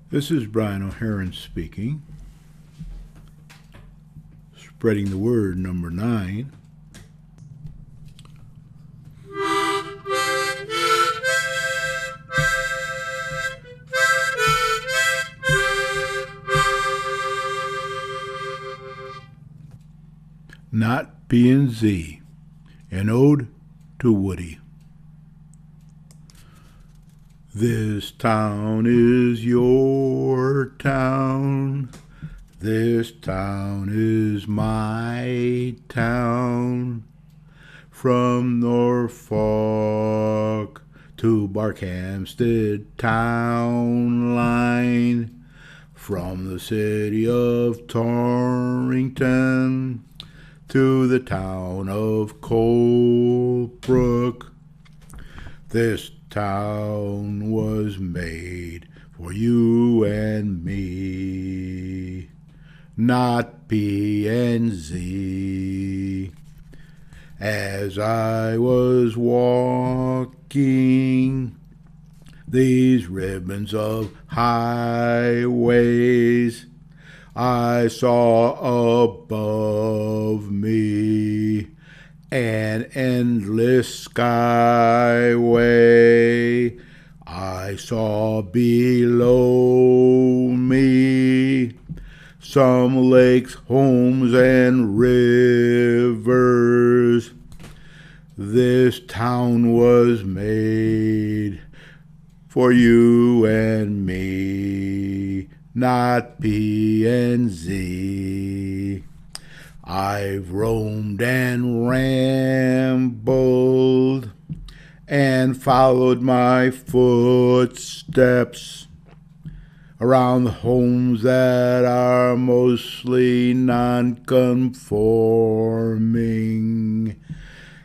This is Brian O'Haron speaking. Spreading the word number 9. Not B and Z, an ode to Woody. This town is your town. This town is my town. From Norfolk to Barkhamsted town line. From the city of Torrington to the town of Colebrook. This town was made for you and me, not B and Z. As I was walking these ribbons of highways, I saw above me an endless skyway. I saw below me some lakes, homes, and rivers. This town was made for you and me, not B and Z. I've roamed and rambled and followed my footsteps around the homes that are mostly non-conforming,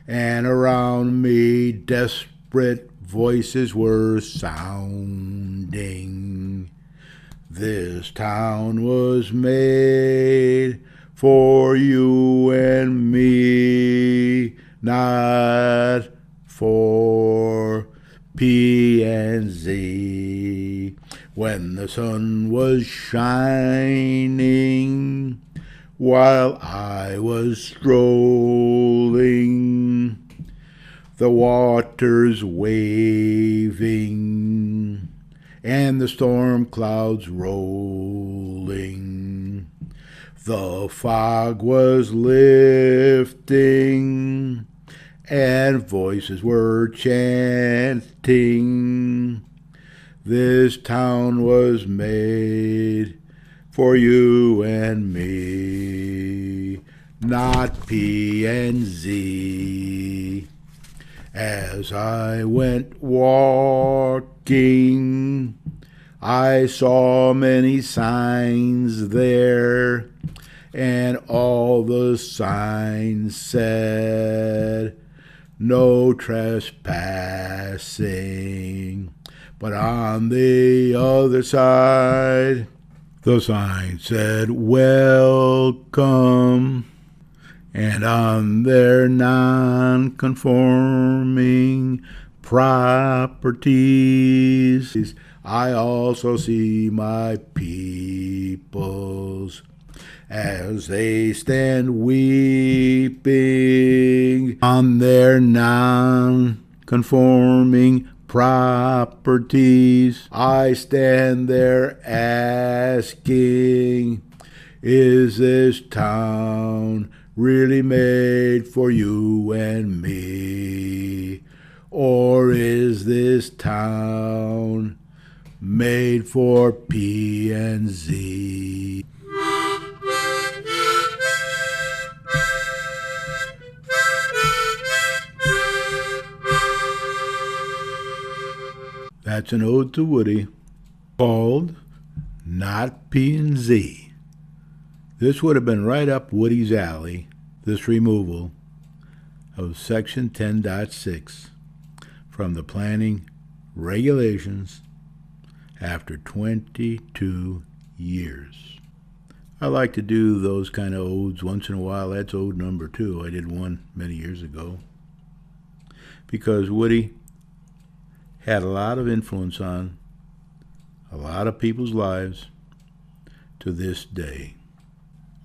and around me desperate voices were sounding. This town was made for you and me, not for P and Z. When the sun was shining, while I was strolling, the waters waving, and the storm clouds rolling. The fog was lifting, and voices were chanting. This town was made for you and me, not P and Z. As I went walking, I saw many signs there, and all the signs said, no trespassing. But on the other side, the sign said, welcome. And on their non-conforming properties, I also see my peoples as they stand weeping on their non-conforming properties. I stand there asking, is this town really made for you and me? Or is this town made for P and Z? That's an ode to Woody, called Not P and Z. This would have been right up Woody's alley, this removal of Section 10.6 from the Planning Regulations after 22 years. I like to do those kind of odes once in a while. That's ode number 2. I did one many years ago. Because Woody had a lot of influence on a lot of people's lives to this day.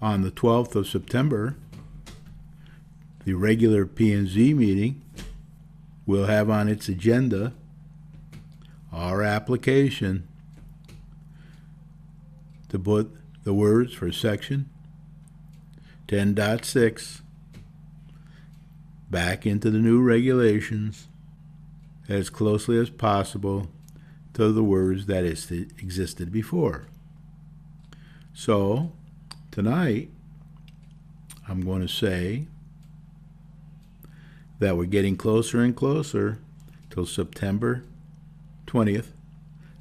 On the 12th of September, the regular P&Z meeting will have on its agenda our application to put the words for Section 10.6 back into the new regulations as closely as possible to the words that existed before. So, tonight, I'm going to say that we're getting closer and closer till September 20th,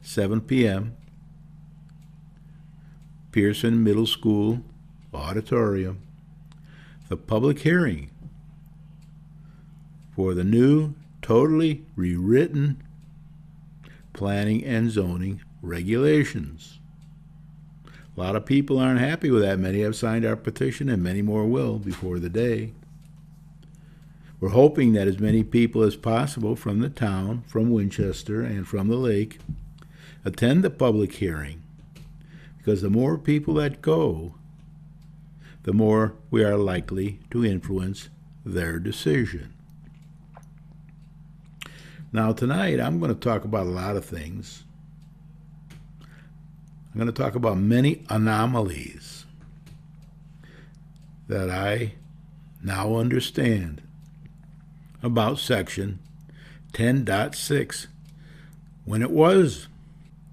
7 p.m., Pearson Middle School Auditorium, the public hearing for the new, totally rewritten planning and zoning regulations. A lot of people aren't happy with that. Many have signed our petition, and many more will before the day. We're hoping that as many people as possible from the town, from Winchester, and from the lake attend the public hearing, because the more people that go, the more we are likely to influence their decision. Now, tonight, I'm going to talk about a lot of things. I'm going to talk about many anomalies that I now understand about Section 10.6 when it was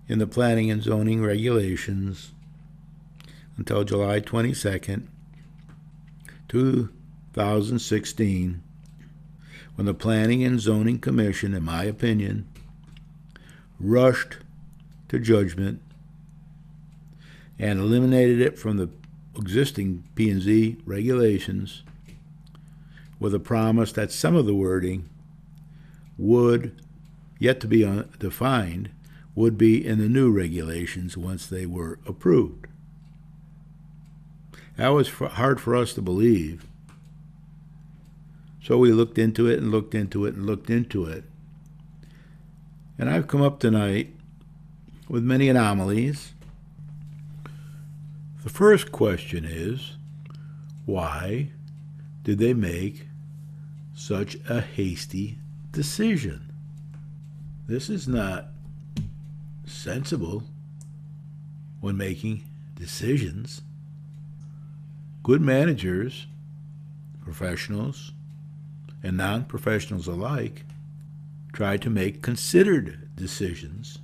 in the Planning and Zoning Regulations until July 22nd, 2016, when the Planning and Zoning Commission, in my opinion, rushed to judgment and eliminated it from the existing P&Z regulations with a promise that some of the wording would, yet to be defined, would be in the new regulations once they were approved. That was hard for us to believe. So we looked into it and looked into it and looked into it. And I've come up tonight with many anomalies. The first question is, why did they make such a hasty decision? This is not sensible when making decisions. Good managers, professionals, and non-professionals alike, try to make considered decisions,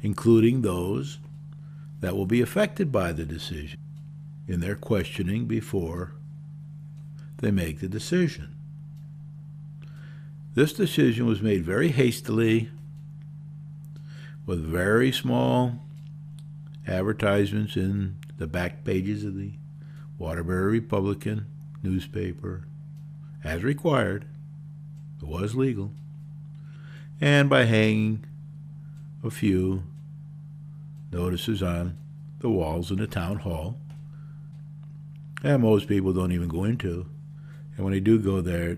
including those that will be affected by the decision, in their questioning before they make the decision. This decision was made very hastily, with very small advertisements in the back pages of the Waterbury Republican newspaper, as required. It was legal. And by hanging a few notices on the walls in the town hall, and most people don't even go into. And when they do go there,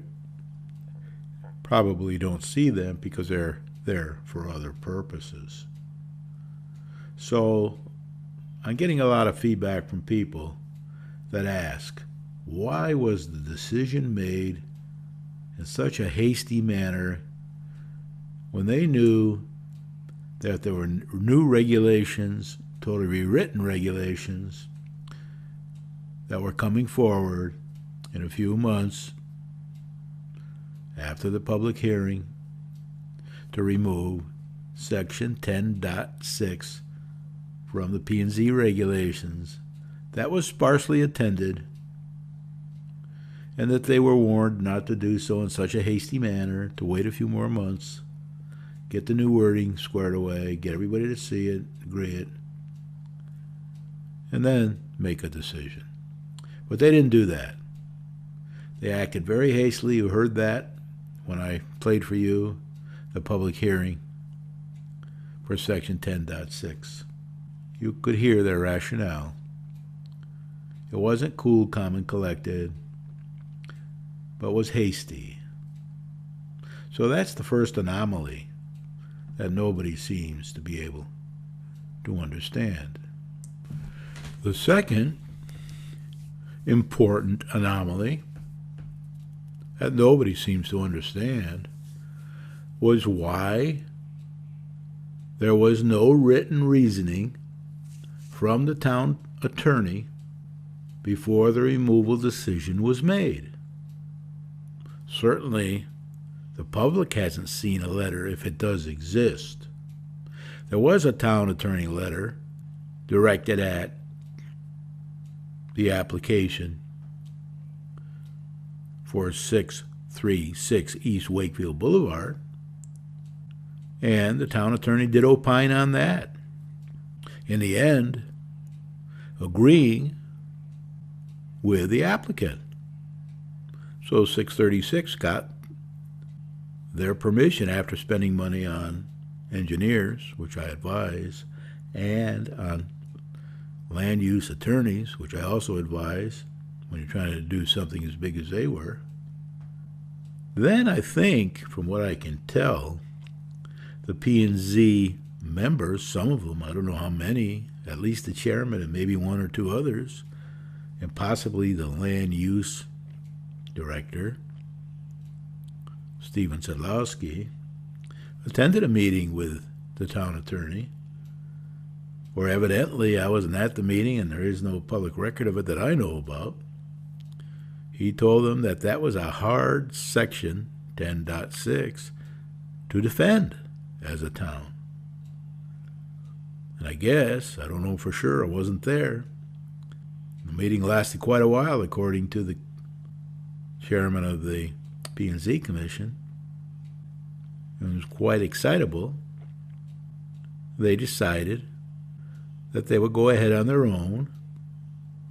probably don't see them because they're there for other purposes. So I'm getting a lot of feedback from people that ask, why was the decision made in such a hasty manner when they knew that there were new regulations, totally rewritten regulations, that were coming forward in a few months after the public hearing to remove Section 10.6 from the P&Z regulations that was sparsely attended, and that they were warned not to do so in such a hasty manner, to wait a few more months, get the new wording squared away, get everybody to see it, agree it, and then make a decision. But they didn't do that. They acted very hastily. You heard that when I played for you the public hearing for Section 10.6. You could hear their rationale. It wasn't cool, calm, and collected, but was hasty. So that's the first anomaly that nobody seems to be able to understand. The second important anomaly that nobody seems to understand was why there was no written reasoning from the town attorney before the removal decision was made. Certainly, the public hasn't seen a letter if it does exist. There was a town attorney letter directed at the application for 636 East Wakefield Boulevard, and the town attorney did opine on that. In the end, agreeing with the applicant. So 636 got their permission after spending money on engineers, which I advise, and on land use attorneys, which I also advise when you're trying to do something as big as they were. Then I think, from what I can tell, the P&Z members, some of them, I don't know how many, at least the chairman and maybe one or two others, and possibly the land use director, Stephen Sedlowski, attended a meeting with the town attorney, where evidently I wasn't at the meeting and there is no public record of it that I know about. He told them that that was a hard section 10.6 to defend as a town. And I guess, I don't know for sure, I wasn't there. The meeting lasted quite a while, according to the chairman of the P&Z Commission. It was quite excitable. They decided that they would go ahead on their own,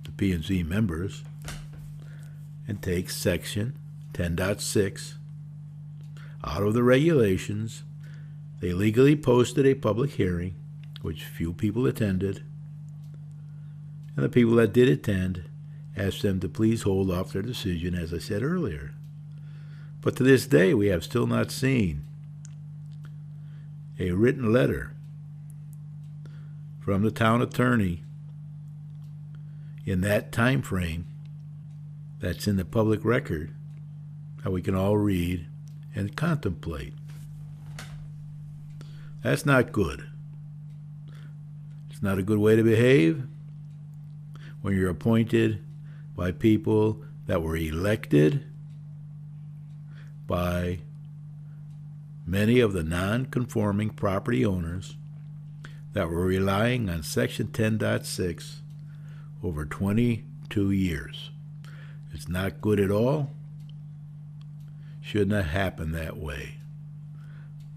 the P&Z members, and take section 10.6 out of the regulations. They legally posted a public hearing, which few people attended, and the people that did attend asked them to please hold off their decision, as I said earlier. But to this day, we have still not seen a written letter from the town attorney in that time frame that's in the public record that we can all read and contemplate. That's not good. It's not a good way to behave when you're appointed by people that were elected by many of the non-conforming property owners that were relying on Section 10.6 over 22 years. It's not good at all. Shouldn't have happened that way.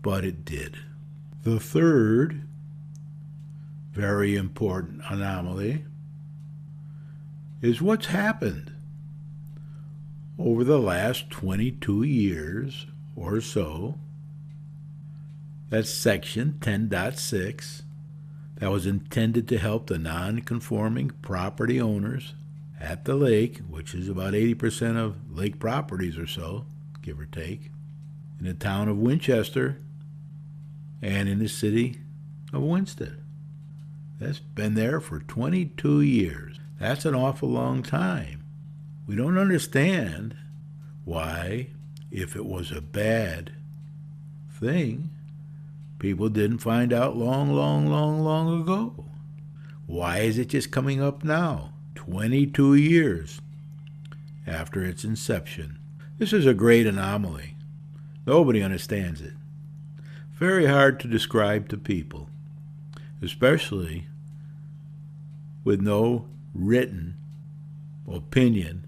But it did. The third very important anomaly is what's happened over the last 22 years or so. That's Section 10.6 that was intended to help the non-conforming property owners at the lake, which is about 80% of lake properties or so, give or take, in the town of Winchester and in the city of Winston. That's been there for 22 years. That's an awful long time. We don't understand why, if it was a bad thing, people didn't find out long ago. Why is it just coming up now, 22 years after its inception? This is a great anomaly. Nobody understands it. Very hard to describe to people, especially with no written opinion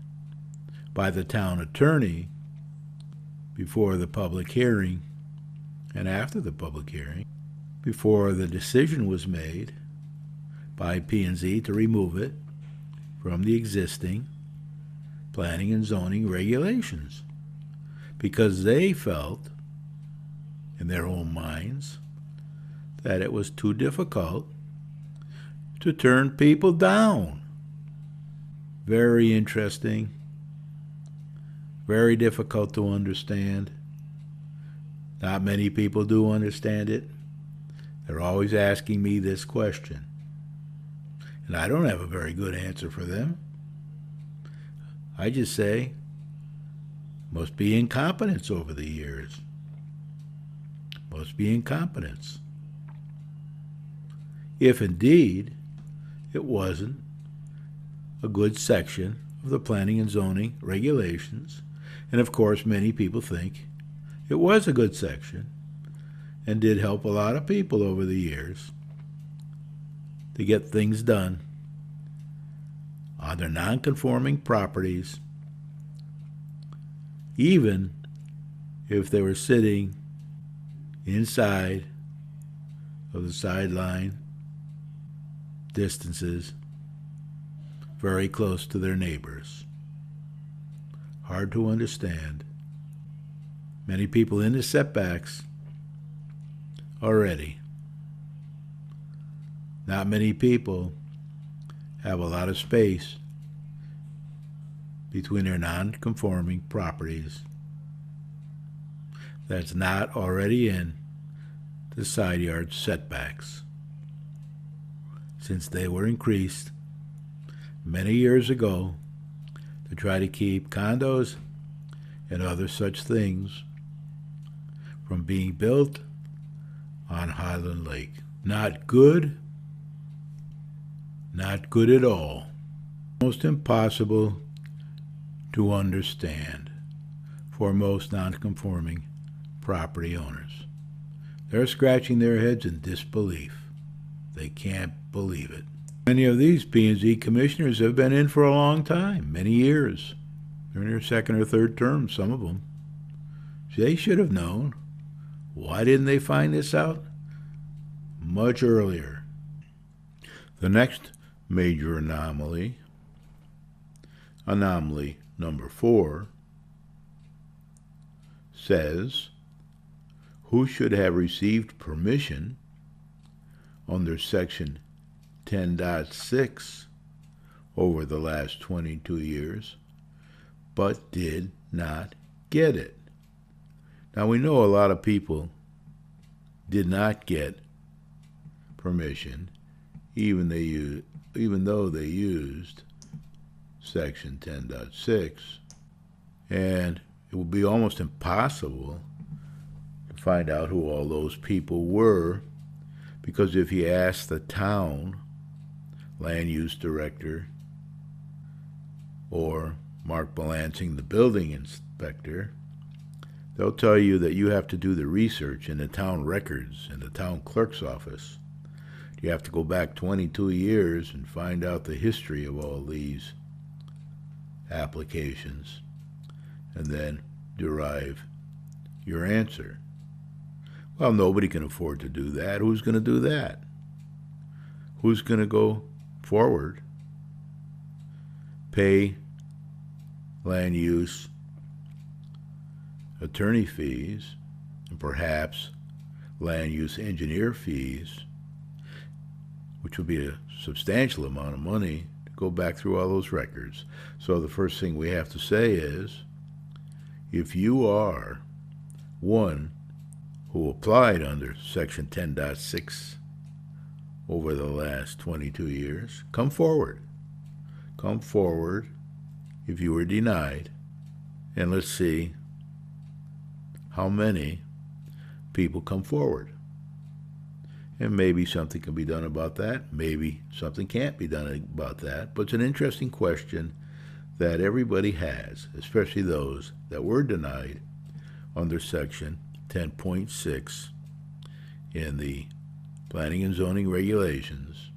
by the town attorney before the public hearing and after the public hearing, before the decision was made by P&Z to remove it from the existing planning and zoning regulations, because they felt in their own minds that it was too difficult to turn people down. Very interesting, very difficult to understand. Not many people do understand it. They're always asking me this question, and I don't have a very good answer for them. I just say, must be incompetence over the years. Must be incompetence. If indeed it wasn't a good section of the planning and zoning regulations, and of course many people think it was a good section and did help a lot of people over the years to get things done on their non-conforming properties, even if they were sitting inside of the sideline distances very close to their neighbors. Hard to understand. Many people in the setbacks already. Not many people have a lot of space between their non-conforming properties that's not already in the side yard setbacks, since they were increased many years ago to try to keep condos and other such things from being built on Highland Lake. Not good, not good at all. Almost impossible to understand for most non-conforming property owners. They're scratching their heads in disbelief. They can't believe it. Many of these P&Z commissioners have been in for a long time, many years. They're in their second or third term, some of them. They should have known. Why didn't they find this out much earlier? The next major anomaly number 4, says who should have received permission under Section 10.6 over the last 22 years, but did not get it. Now we know a lot of people did not get permission, even though they used Section 10.6, and it would be almost impossible to find out who all those people were, because if you ask the town land use director or Mark Belancing, the building inspector, they'll tell you that you have to do the research in the town records in the town clerk's office. You have to go back 22 years and find out the history of all these applications and then derive your answer. Well, nobody can afford to do that. Who's going to do that? Who's going to go forward, pay land use attorney fees and perhaps land use engineer fees, which would be a substantial amount of money to go back through all those records? So the first thing we have to say is, if you are one who applied under Section 10.6 over the last 22 years, come forward. Come forward if you were denied, and let's see how many people come forward. And maybe something can be done about that. Maybe something can't be done about that. But it's an interesting question that everybody has, especially those that were denied under Section 10.6 in the Planning and Zoning Regulations.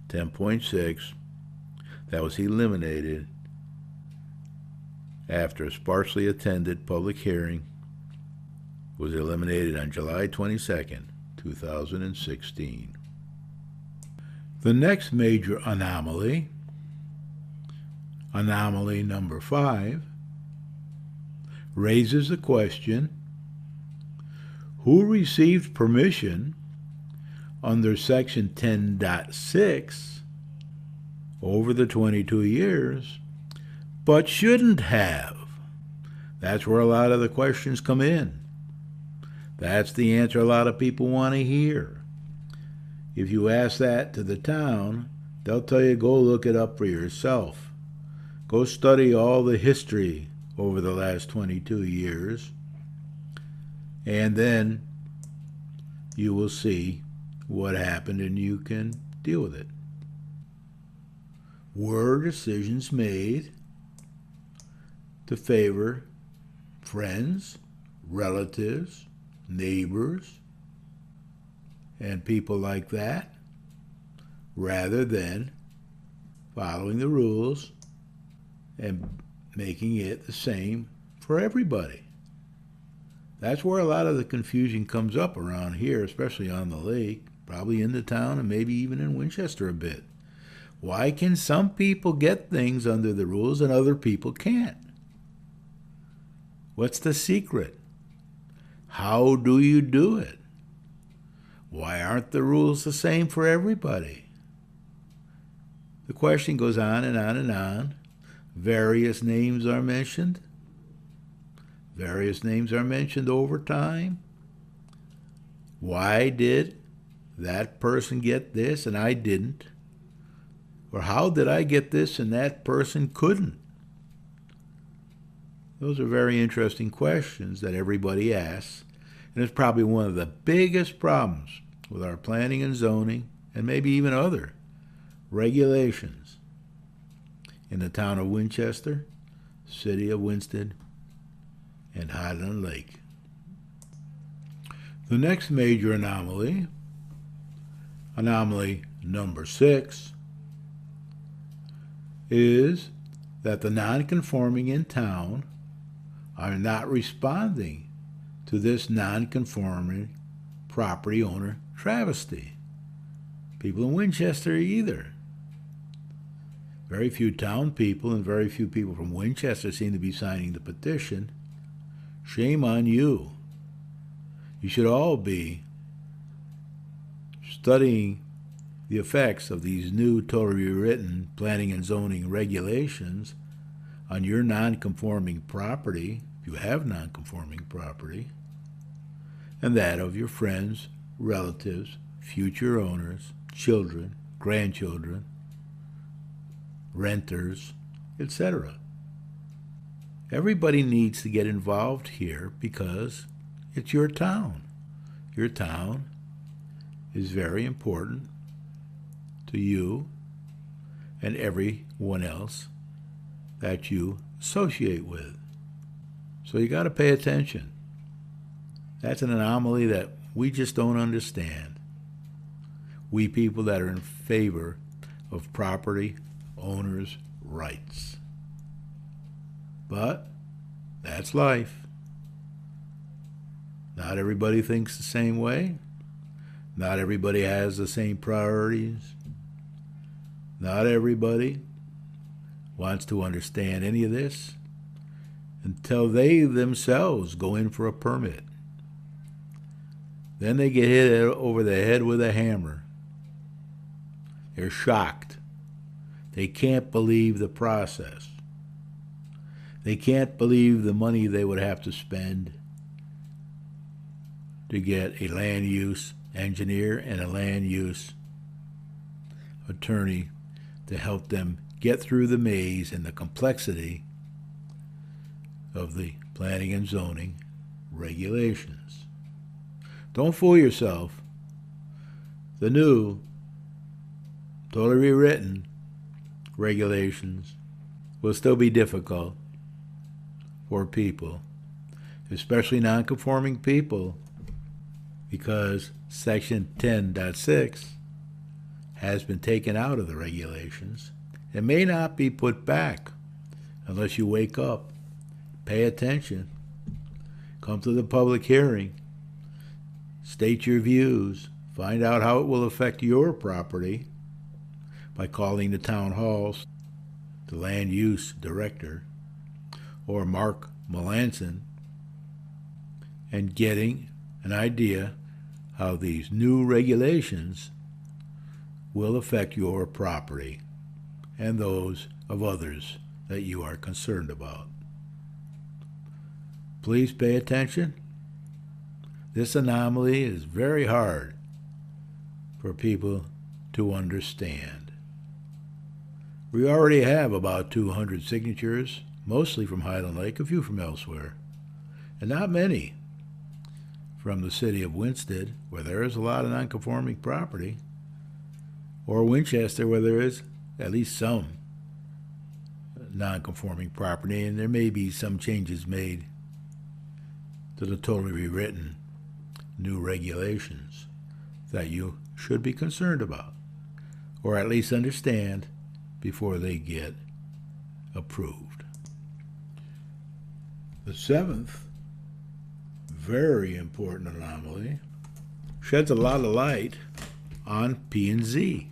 10.6, that was eliminated after a sparsely attended public hearing, was eliminated on July 22nd, 2016. The next major anomaly number 5, raises the question, who received permission under Section 10.6 over the 22 years, but shouldn't have? That's where a lot of the questions come in. That's the answer a lot of people want to hear. If you ask that to the town, they'll tell you go look it up for yourself. Go study all the history over the last 22 years, and then you will see what happened and you can deal with it. Were decisions made to favor friends, relatives, neighbors, and people like that, rather than following the rules and making it the same for everybody? That's where a lot of the confusion comes up around here, especially on the lake, probably in the town and maybe even in Winchester a bit. Why can some people get things under the rules and other people can't? What's the secret? How do you do it? Why aren't the rules the same for everybody? The question goes on and on and on. Various names are mentioned. Various names are mentioned over time. Why did that person get this and I didn't? Or how did I get this and that person couldn't? Those are very interesting questions that everybody asks, and it's probably one of the biggest problems with our planning and zoning, and maybe even other regulations in the town of Winchester, city of Winston, and Highland Lake. The next major anomaly number 6, is that the non-conforming in town are not responding to this non-conforming property owner travesty. People in Winchester either. Very few town people and very few people from Winchester seem to be signing the petition. Shame on you. You should all be studying the effects of these new totally rewritten planning and zoning regulations on your non-conforming property, if you have non-conforming property, and that of your friends, relatives, future owners, children, grandchildren, renters, etc. Everybody needs to get involved here because it's your town. Your town is very important to you and everyone else that you associate with. So you got to pay attention. That's an anomaly that we just don't understand. We people that are in favor of property owners' rights. But that's life. Not everybody thinks the same way. Not everybody has the same priorities. Not everybody wants to understand any of this until they themselves go in for a permit. Then they get hit over the head with a hammer. They're shocked. They can't believe the process. They can't believe the money they would have to spend to get a land use engineer and a land use attorney to help them get through the maze and the complexity of the planning and zoning regulations. Don't fool yourself. The new, totally rewritten regulations will still be difficult for people, especially non-conforming people, because Section 10.6 has been taken out of the regulations. It may not be put back unless you wake up, pay attention, come to the public hearing, state your views, find out how it will affect your property by calling the town halls, the land use director, or Mark Melanson, and getting an idea how these new regulations will affect your property and those of others that you are concerned about. Please pay attention. This anomaly is very hard for people to understand. We already have about 200 signatures, mostly from Highland Lake, a few from elsewhere, and not many from the city of Winsted, where there is a lot of non-conforming property, or Winchester, where there is at least some non-conforming property, and there may be some changes made to the totally rewritten new regulations that you should be concerned about, or at least understand before they get approved. The seventh, very important anomaly, sheds a lot of light on P&Z,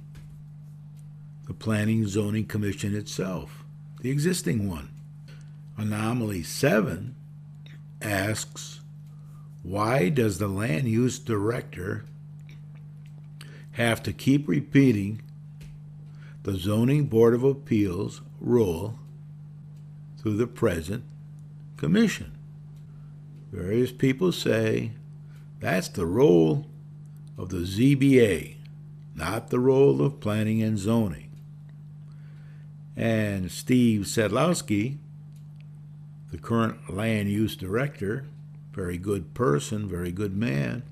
the Planning Zoning Commission itself, the existing one. Anomaly 7 asks, why does the land use director have to keep repeating the Zoning Board of Appeals role through the present commission? Various people say that's the role of the ZBA, not the role of planning and zoning. And Steve Sedlowski, the current land use director, very good person, very good man,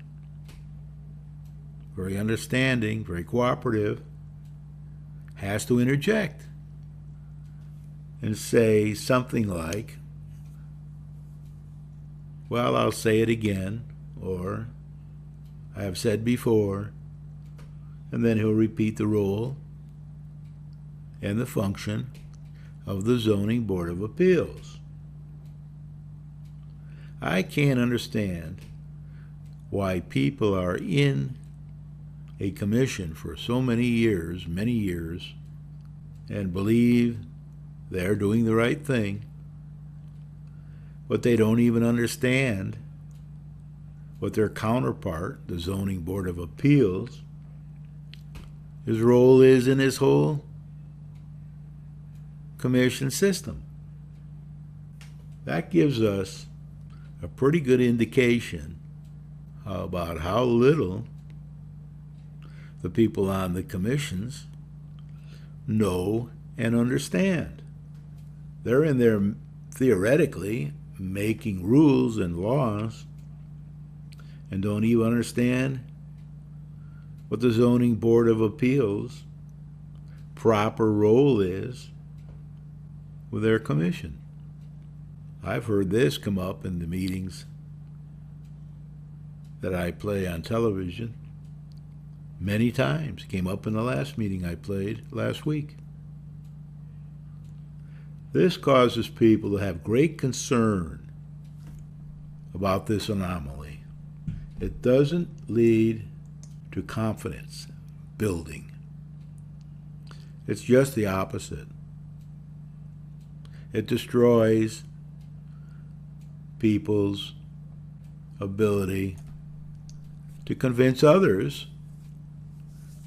very understanding, very cooperative, has to interject and say something like, well, I'll say it again, or I have said before, and then he'll repeat the role and the function of the Zoning Board of Appeals. I can't understand why people are in a commission for so many years, and believe they're doing the right thing, but they don't even understand what their counterpart, the Zoning Board of Appeals, his role is in this whole commission system. That gives us a pretty good indication about how little the people on the commissions know and understand. They're in there theoretically making rules and laws and don't even understand what the Zoning Board of Appeals proper role is with their commission. I've heard this come up in the meetings that I play on television many times. It came up in the last meeting I played last week. This causes people to have great concern about this anomaly. It doesn't lead to confidence building. It's just the opposite. It destroys people's ability to convince others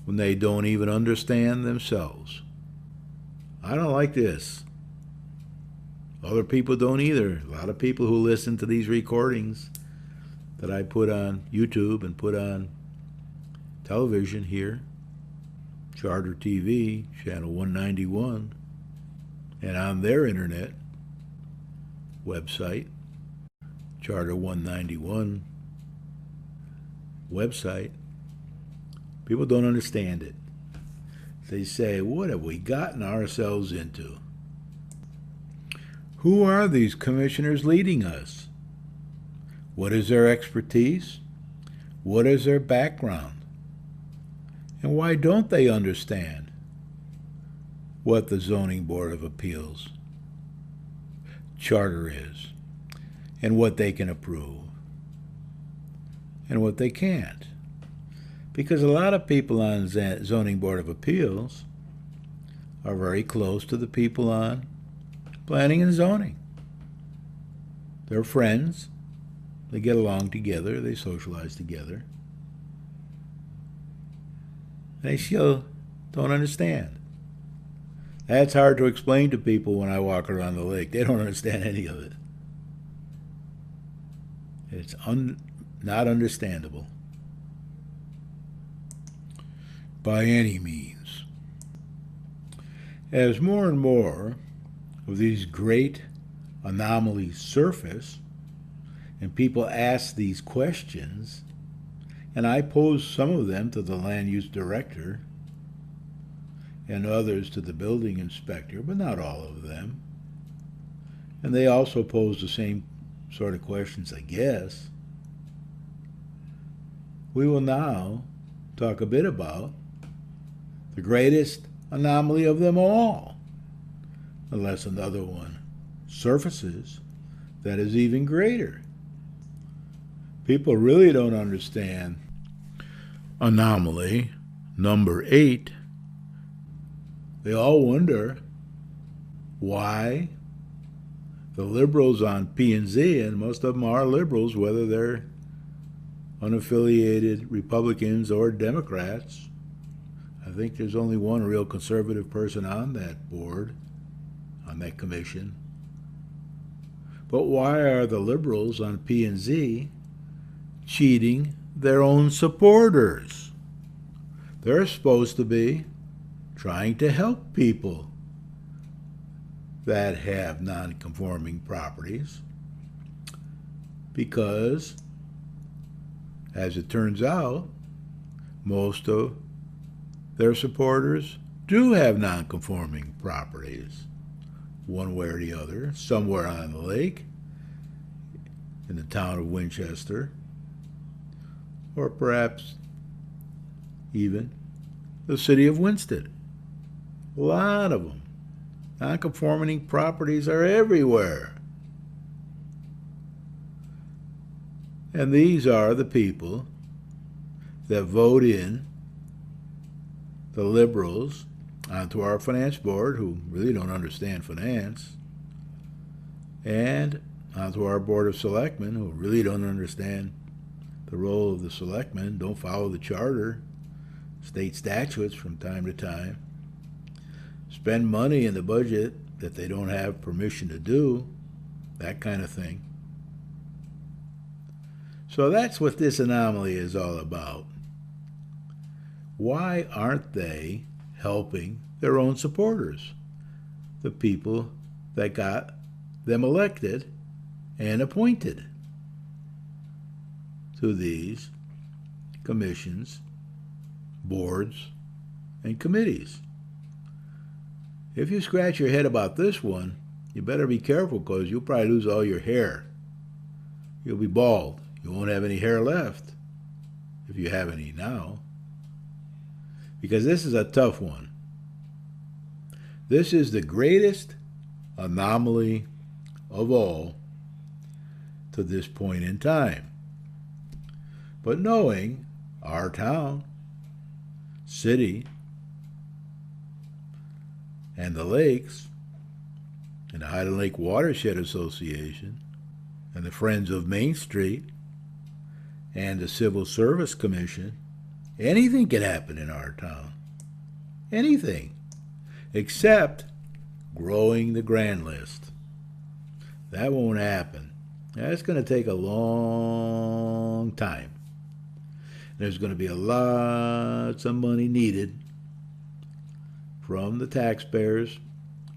when they don't even understand themselves. I don't like this. Other people don't either. A lot of people who listen to these recordings that I put on YouTube and put on television here, Charter TV, channel 191, and on their internet website, Charter 191 website, people don't understand it. They say, what have we gotten ourselves into? Who are these commissioners leading us? What is their expertise? What is their background? And why don't they understand what the Zoning Board of Appeals charter is, and what they can approve, and what they can't? Because a lot of people on Zoning Board of Appeals are very close to the people on planning and zoning. They're friends. They get along together. They socialize together. They still don't understand. That's hard to explain to people when I walk around the lake. They don't understand any of it. It's not understandable. by any means. As more and more of these great anomalies surface, and people ask these questions, and I pose some of them to the land use director and others to the building inspector, but not all of them. And they also pose the same sort of questions, I guess. We will now talk a bit about the greatest anomaly of them all, unless another one surfaces that is even greater. People really don't understand anomaly number 8. They all wonder why the liberals on P&Z, and most of them are liberals, whether they're unaffiliated Republicans or Democrats. I think there's only one real conservative person on that board, on that commission. But why are the liberals on P&Z cheating their own supporters? They're supposed to be trying to help people that have non-conforming properties, because, as it turns out, most of their supporters do have non-conforming properties, one way or the other, somewhere on the lake, in the town of Winchester, or perhaps even the city of Winston. A lot of them. Non-conforming properties are everywhere. And these are the people that vote in the liberals onto our finance board, who really don't understand finance, and onto our board of selectmen, who really don't understand the role of the selectmen, don't follow the charter, state statutes from time to time, spend money in the budget that they don't have permission to do, that kind of thing. So that's what this anomaly is all about. Why aren't they helping their own supporters, the people that got them elected and appointed to these commissions, boards, and committees? If you scratch your head about this one, you better be careful, because you'll probably lose all your hair. You'll be bald. You won't have any hair left, if you have any now. Because this is a tough one. This is the greatest anomaly of all to this point in time. But knowing our town, city, and the lakes, and the Highland Lake Watershed Association, and the Friends of Main Street, and the Civil Service Commission, anything can happen in our town. Anything. Except growing the grand list. That won't happen. That's going to take a long time. There's going to be lots of money needed from the taxpayers,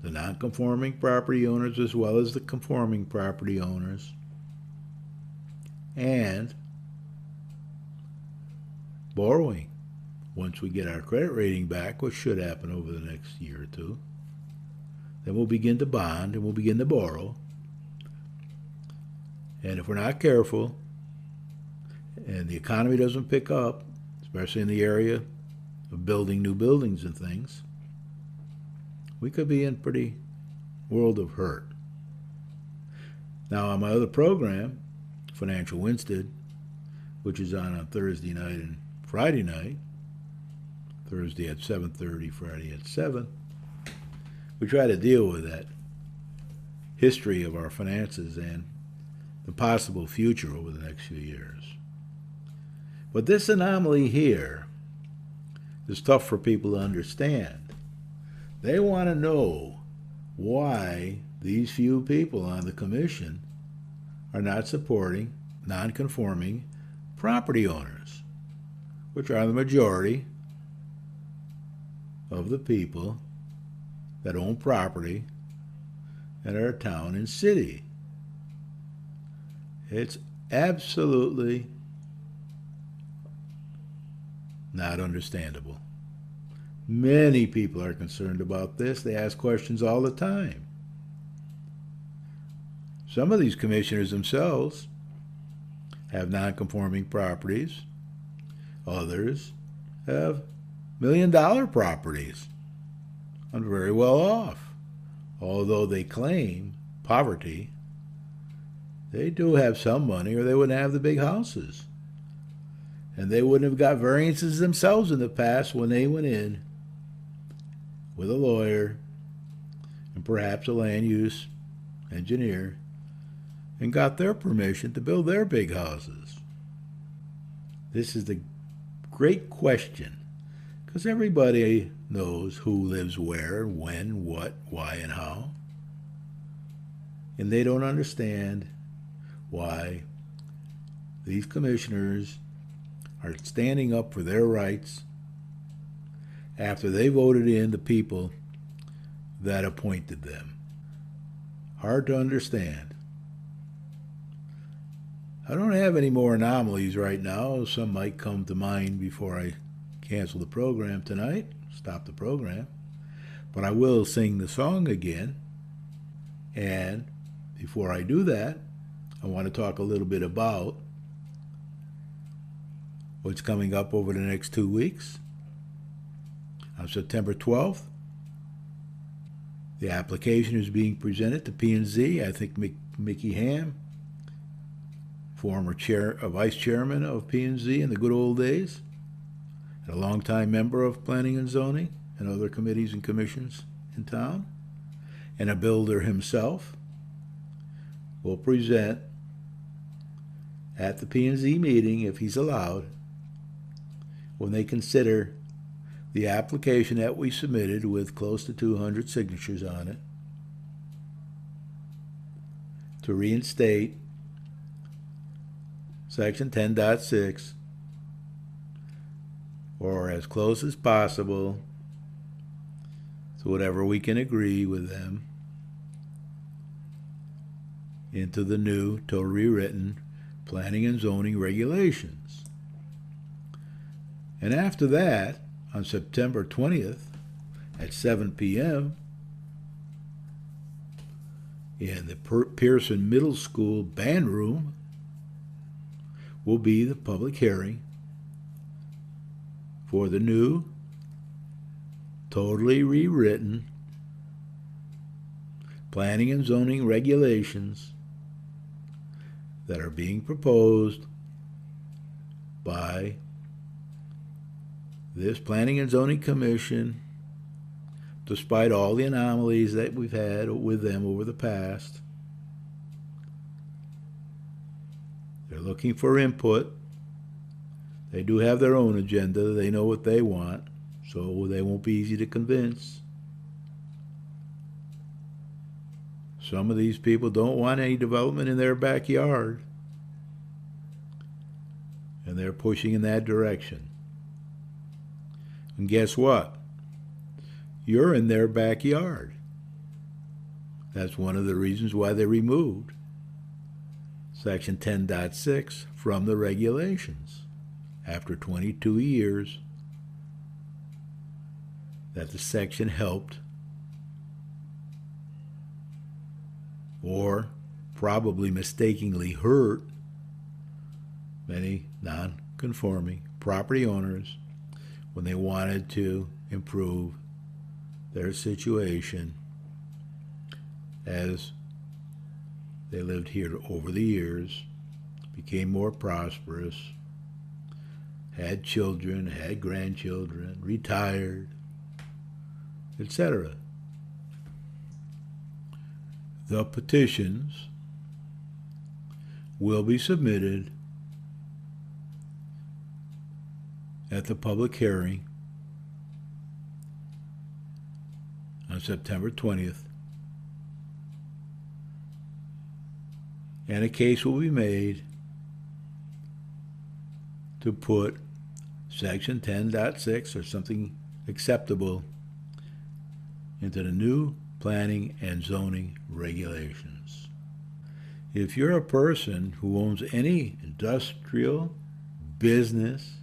the non-conforming property owners as well as the conforming property owners, and borrowing. Once we get our credit rating back, which should happen over the next year or two, then we'll begin to bond and we'll begin to borrow. And if we're not careful and the economy doesn't pick up, especially in the area of building new buildings and things, we could be in pretty world of hurt. Now, on my other program, Financial Winston, which is on Thursday night and Friday night, Thursday at 7:30, Friday at 7, we try to deal with that history of our finances and the possible future over the next few years. But this anomaly here is tough for people to understand. They want to know why these few people on the commission are not supporting non-conforming property owners, which are the majority of the people that own property in our town and city. It's absolutely not understandable. Many people are concerned about this. They ask questions all the time. Some of these commissioners themselves have non-conforming properties. Others have million-dollar properties and very well off. Although they claim poverty, they do have some money or they wouldn't have the big houses. And they wouldn't have got variances themselves in the past when they went in with a lawyer and perhaps a land use engineer and got their permission to build their big houses. This is the great question, because everybody knows who lives where, when, what, why, and how. And they don't understand why these commissioners are standing up for their rights after they voted in the people that appointed them. Hard to understand. I don't have any more anomalies right now. Some might come to mind before I cancel the program tonight, stop the program. But I will sing the song again. And before I do that, I want to talk a little bit about what's coming up over the next 2 weeks. On September 12th, the application is being presented to P&Z. I think Mickey Ham, former vice chairman of P&Z in the good old days, and a longtime member of planning and zoning and other committees and commissions in town, and a builder himself, will present at the P&Z meeting, if he's allowed, when they consider the application that we submitted with close to 200 signatures on it to reinstate Section 10.6, or as close as possible to whatever we can agree with them, into the new, totally rewritten planning and zoning regulations. And after that, on September 20th at 7 p.m. in the Pearson Middle School band room will be the public hearing for the new, totally rewritten planning and zoning regulations that are being proposed by this Planning and Zoning Commission, despite all the anomalies that we've had with them over the past. They're looking for input. They do have their own agenda. They know what they want, so they won't be easy to convince. Some of these people don't want any development in their backyard, and they're pushing in that direction. And guess what? You're in their backyard. That's one of the reasons why they removed Section 10.6 from the regulations after 22 years that the section helped, or probably mistakenly hurt, many non-conforming property owners when they wanted to improve their situation as they lived here over the years, became more prosperous, had children, had grandchildren, retired, etc. The petitions will be submitted at the public hearing on September 20th, and a case will be made to put Section 10.6 or something acceptable into the new planning and zoning regulations. If you're a person who owns any industrial, business,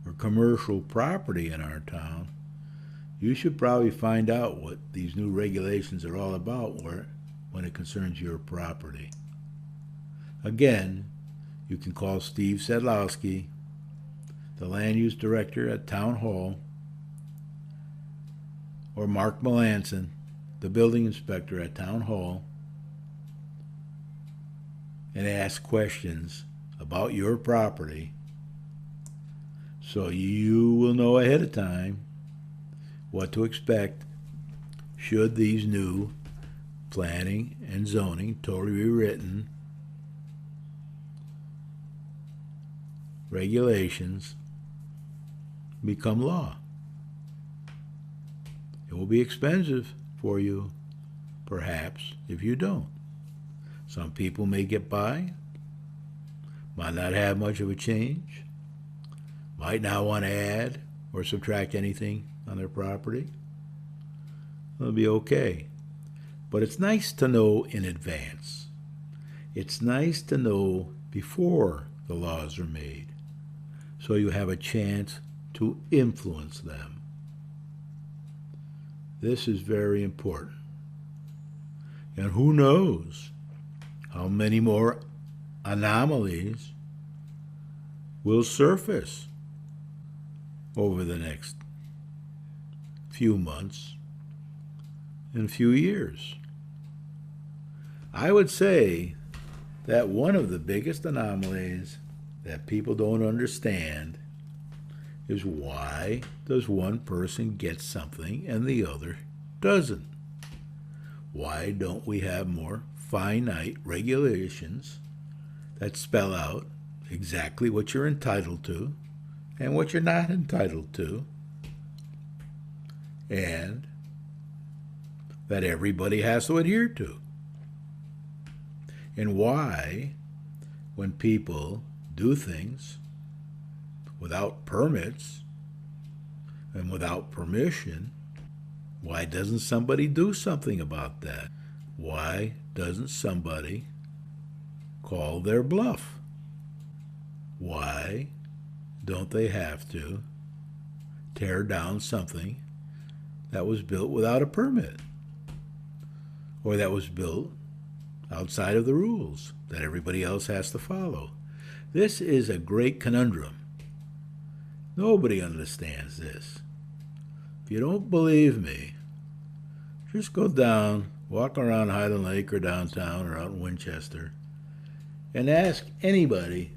or commercial property in our town, you should probably find out what these new regulations are all about when it concerns your property. Again, you can call Steve Sedlowski, the Land Use Director at Town Hall, or Mark Melanson, the Building Inspector at Town Hall, and ask questions about your property so you will know ahead of time what to expect should these new planning and zoning, totally rewritten regulations become law. It will be expensive for you, perhaps, if you don't. Some people may get by, might not have much of a change, might not want to add or subtract anything on their property. It'll be okay. But it's nice to know in advance. It's nice to know before the laws are made, so you have a chance to influence them. This is very important. And who knows how many more anomalies will surface over the next few months and few years. I would say that one of the biggest anomalies that people don't understand is, why does one person get something and the other doesn't? Why don't we have more finite regulations that spell out exactly what you're entitled to and what you're not entitled to, and that everybody has to adhere to? And why, when people do things without permits and without permission, why doesn't somebody do something about that? Why doesn't somebody call their bluff? Why don't they have to tear down something that was built without a permit, or that was built outside of the rules that everybody else has to follow? This is a great conundrum. Nobody understands this. If you don't believe me, just go down, walk around Highland Lake or downtown or out in Winchester, and ask anybody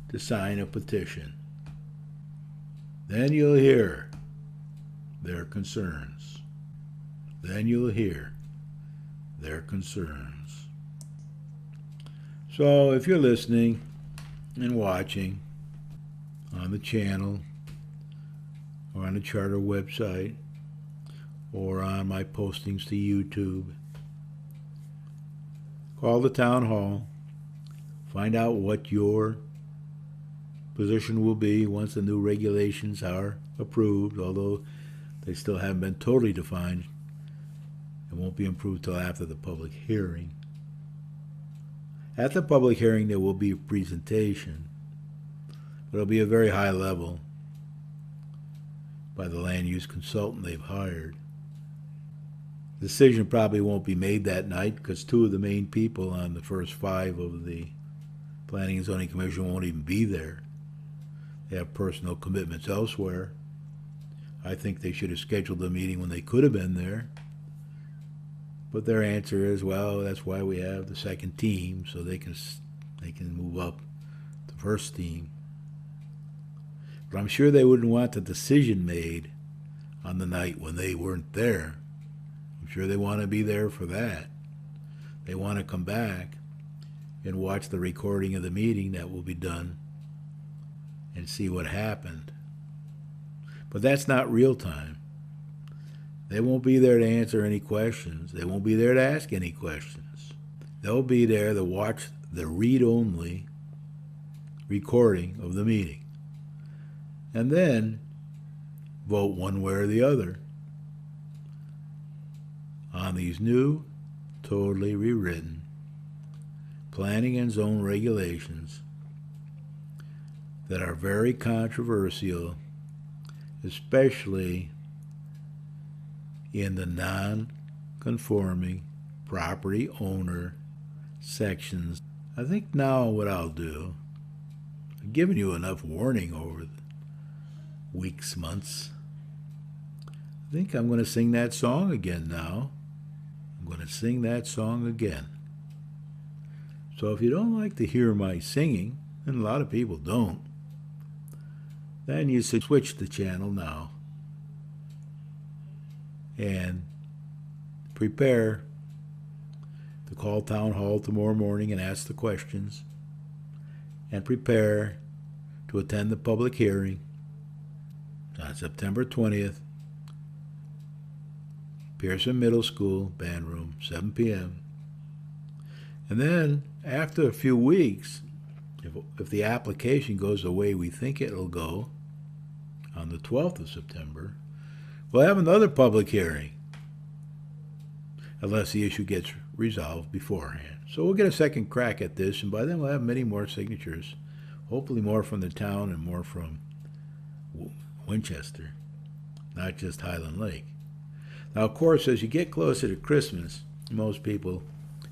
to sign a petition. Then you'll hear their concerns. Then you'll hear their concerns. So if you're listening and watching on the channel, or on the Charter website, or on my postings to YouTube, call the town hall, find out what your position will be once the new regulations are approved, although they still haven't been totally defined. It won't be approved till after the public hearing. At the public hearing, there will be a presentation, but it'll be a very high level by the land use consultant they've hired. The decision probably won't be made that night, because two of the main people on the first five of the Planning and Zoning Commission won't even be there. They have personal commitments elsewhere. I think they should have scheduled the meeting when they could have been there. But their answer is, well, that's why we have the second team, so they can move up the first team. But I'm sure they wouldn't want the decision made on the night when they weren't there. I'm sure they want to be there for that. They want to come back and watch the recording of the meeting that will be done and see what happened. But that's not real time. They won't be there to answer any questions. They won't be there to ask any questions. They'll be there to watch the read-only recording of the meeting, and then vote one way or the other on these new, totally rewritten planning and zone regulations that are very controversial, especially in the non-conforming property owner sections. I think now what I'll do, I've given you enough warning over the weeks, months. I think I'm going to sing that song again now. I'm going to sing that song again. So if you don't like to hear my singing, and a lot of people don't, then you should switch the channel now and prepare to call town hall tomorrow morning and ask the questions, and prepare to attend the public hearing on September 20th, Pearson Middle School, band room, 7 p.m. And then, after a few weeks, if the application goes the way we think it'll go, on the 12th of September, we'll have another public hearing, unless the issue gets resolved beforehand. So we'll get a second crack at this, and by then we'll have many more signatures, hopefully more from the town and more from Winchester, not just Highland Lake. Now, of course, as you get closer to Christmas, most people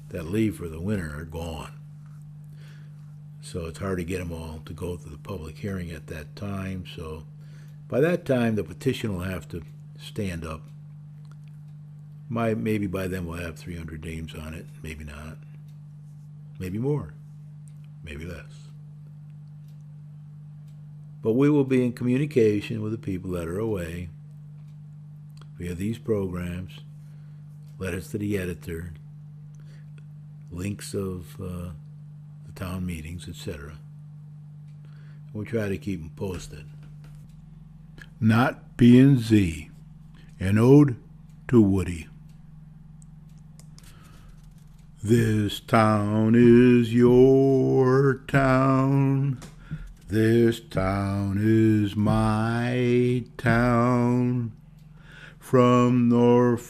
that leave for the winter are gone. So it's hard to get them all to go to the public hearing at that time. So by that time, the petition will have to stand up. Maybe by then we'll have 300 names on it. Maybe not. Maybe more. Maybe less. But we will be in communication with the people that are away via these programs, letters to the editor, links of the town meetings, etc. We'll try to keep them posted. Not P&Z, an ode to Woody. This town is your town. This town is my town. From Norfolk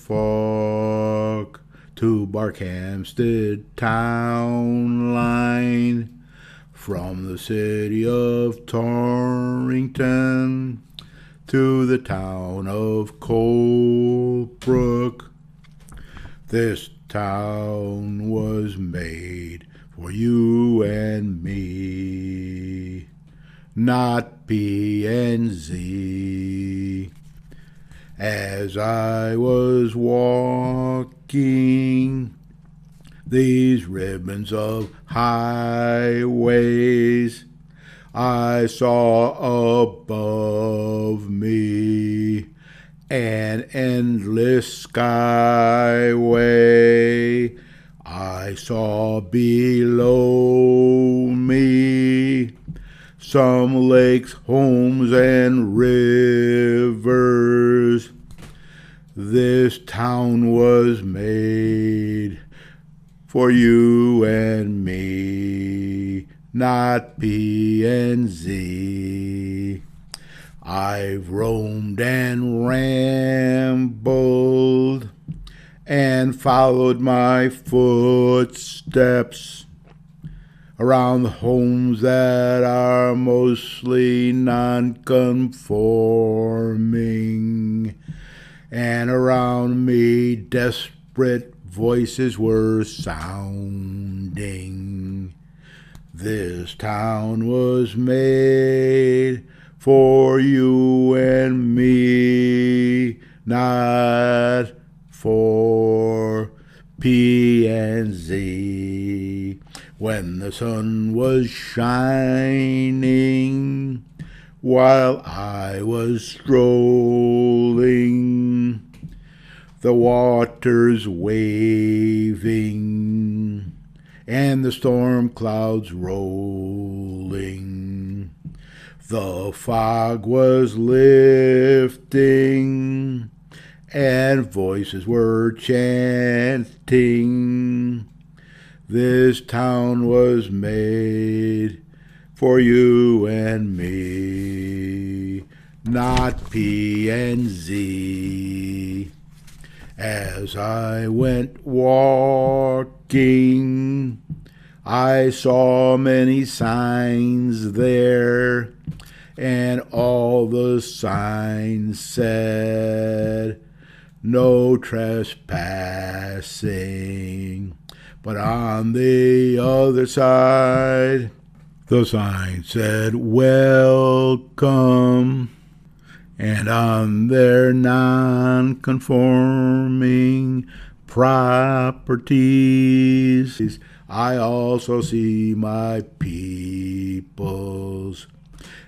to Barkhamsted town line, from the city of Torrington to the town of Colebrook. This town was made for you and me, not P&Z. As I was walking these ribbons of highways, I saw above me an endless skyway. I saw below me some lakes, homes, and rivers. This town was made for you and me, not P&Z. I've roamed and rambled and followed my footsteps around the homes that are mostly non-conforming, and around me desperate voices were sounding. This town was made for you and me, not for P&Z. When the sun was shining, while I was strolling, the waters waving, and the storm clouds rolling, the fog was lifting, and voices were chanting. This town was made for you and me, not P&Z. As I went walking, I saw many signs there, and all the signs said, no trespassing. But on the other side, the sign said, welcome. And on their non-conforming properties, I also see my peoples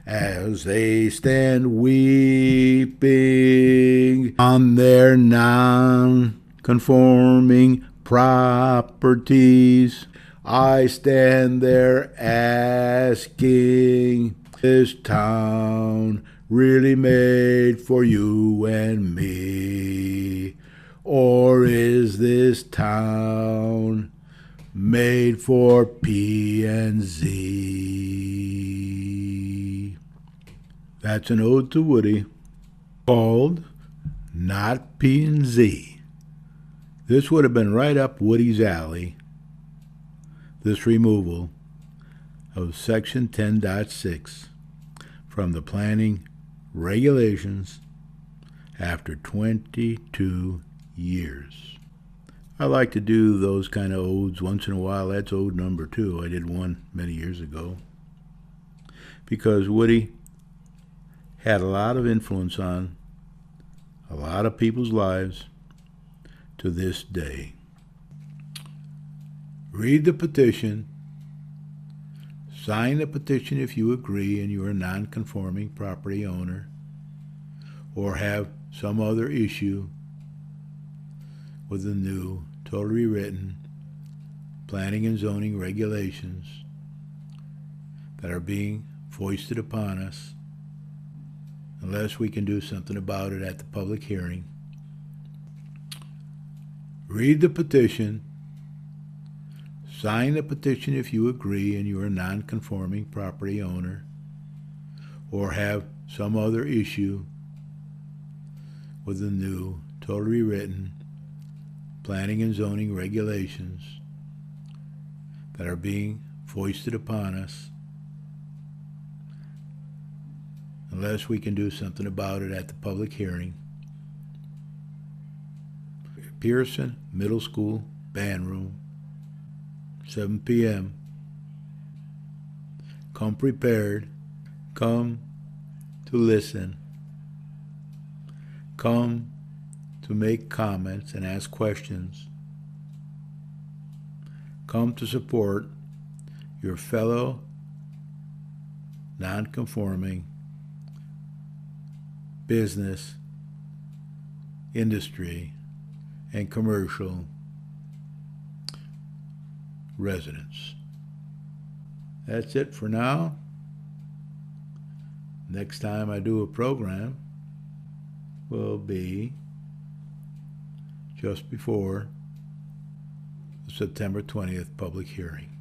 as they stand weeping on their non-conforming properties. I stand there asking, is town really made for you and me? Or is this town made for P and Z? That's an ode to Woody, called Not P and Z. This would have been right up Woody's alley, this removal of Section 10.6 from the planning regulations after 22 years. I like to do those kind of odes once in a while. That's ode number 2. I did one many years ago. Because Woody had a lot of influence on a lot of people's lives to this day. Read the petition. Sign the petition if you agree and you are a non-conforming property owner or have some other issue with the new, totally rewritten planning and zoning regulations that are being foisted upon us unless we can do something about it at the public hearing. Read the petition. Sign the petition if you agree and you are a non-conforming property owner or have some other issue with the new, totally rewritten planning and zoning regulations that are being foisted upon us unless we can do something about it at the public hearing. Pearson Middle School Band Room, 7 p.m. Come prepared. Come to listen. Come to make comments and ask questions. Come to support your fellow non-conforming business, industry, and commercial residents. That's it for now. Next time I do a program will be just before the September 20th public hearing.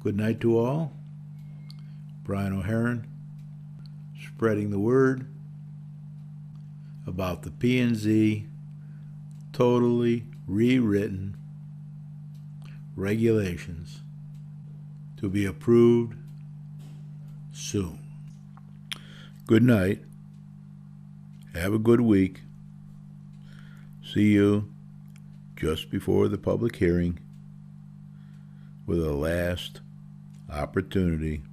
Good night to all. Brian O'Hearn, spreading the word about the P&Z totally rewritten regulations to be approved soon. Good night. Have a good week. See you just before the public hearing with a last opportunity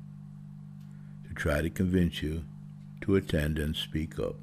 to try to convince you to attend and speak up.